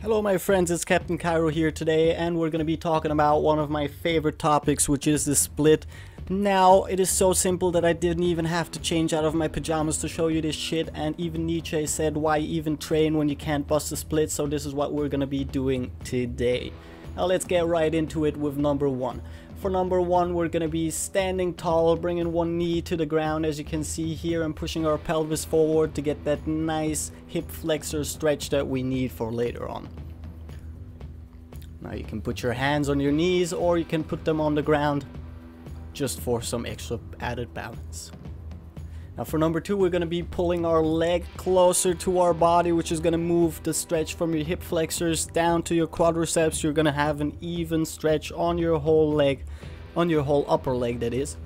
Hello my friends, it's Captain Cairo here today, and we're going to be talking about one of my favorite topics, which is the split. Now, it is so simple that I didn't even have to change out of my pajamas to show you this shit, and even Nietzsche said, why even train when you can't bust a split? So this is what we're going to be doing today. Now let's get right into it with number one. For number one, we're going to be standing tall, bringing one knee to the ground as you can see here, and pushing our pelvis forward to get that nice hip flexor stretch that we need for later on. Now you can put your hands on your knees or you can put them on the ground just for some extra added balance. Now for number two, we're going to be pulling our leg closer to our body, which is going to move the stretch from your hip flexors down to your quadriceps. You're going to have an even stretch on your whole leg, on your whole upper leg that is.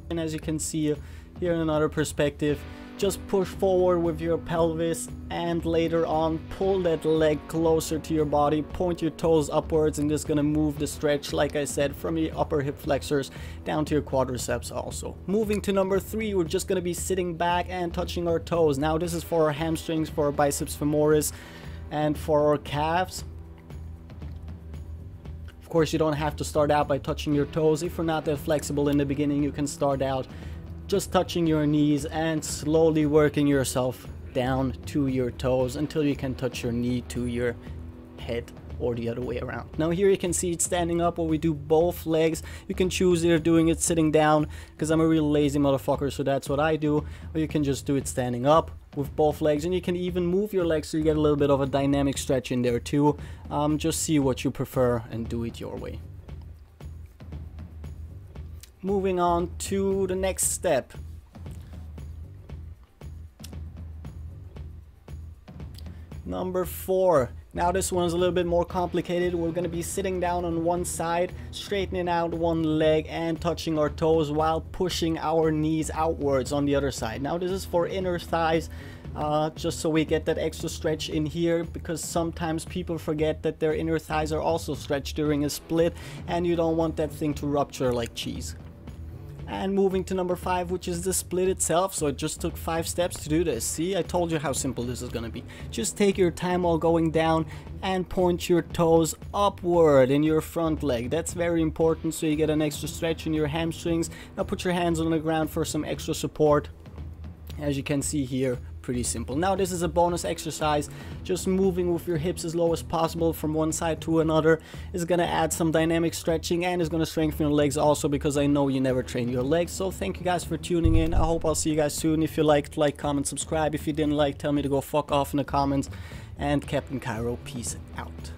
And as you can see here in another perspective, just push forward with your pelvis and later on pull that leg closer to your body, point your toes upwards, and just gonna move the stretch, like I said, from your upper hip flexors down to your quadriceps also. Moving to number three, we're just gonna be sitting back and touching our toes. Now this is for our hamstrings, for our biceps femoris, and for our calves. Of course, you don't have to start out by touching your toes. If you're not that flexible in the beginning, you can start out just touching your knees and slowly working yourself down to your toes until you can touch your knee to your head or the other way around. Now here you can see it standing up, where we do both legs. You can choose either doing it sitting down, because I'm a real lazy motherfucker, so that's what I do, or you can just do it standing up with both legs, and you can even move your legs so you get a little bit of a dynamic stretch in there too. Just see what you prefer and do it your way. Moving on to the next step. Number four. Now this one's a little bit more complicated. We're going to be sitting down on one side, straightening out one leg and touching our toes while pushing our knees outwards on the other side. Now this is for inner thighs, just so we get that extra stretch in here, because sometimes people forget that their inner thighs are also stretched during a split, and you don't want that thing to rupture like cheese. And moving to number five, which is the split itself. So it just took 5 steps to do this. See, I told you how simple this is gonna be. Just take your time while going down and point your toes upward in your front leg. That's very important, so you get an extra stretch in your hamstrings. Now put your hands on the ground for some extra support. As you can see here, pretty simple. Now this is a bonus exercise. Just moving with your hips as low as possible from one side to another is going to add some dynamic stretching and is going to strengthen your legs also, because I know you never train your legs. So thank you guys for tuning in. I hope I'll see you guys soon. If you liked, like, comment, subscribe. If you didn't like, tell me to go fuck off in the comments. And Captain Cairo, peace out.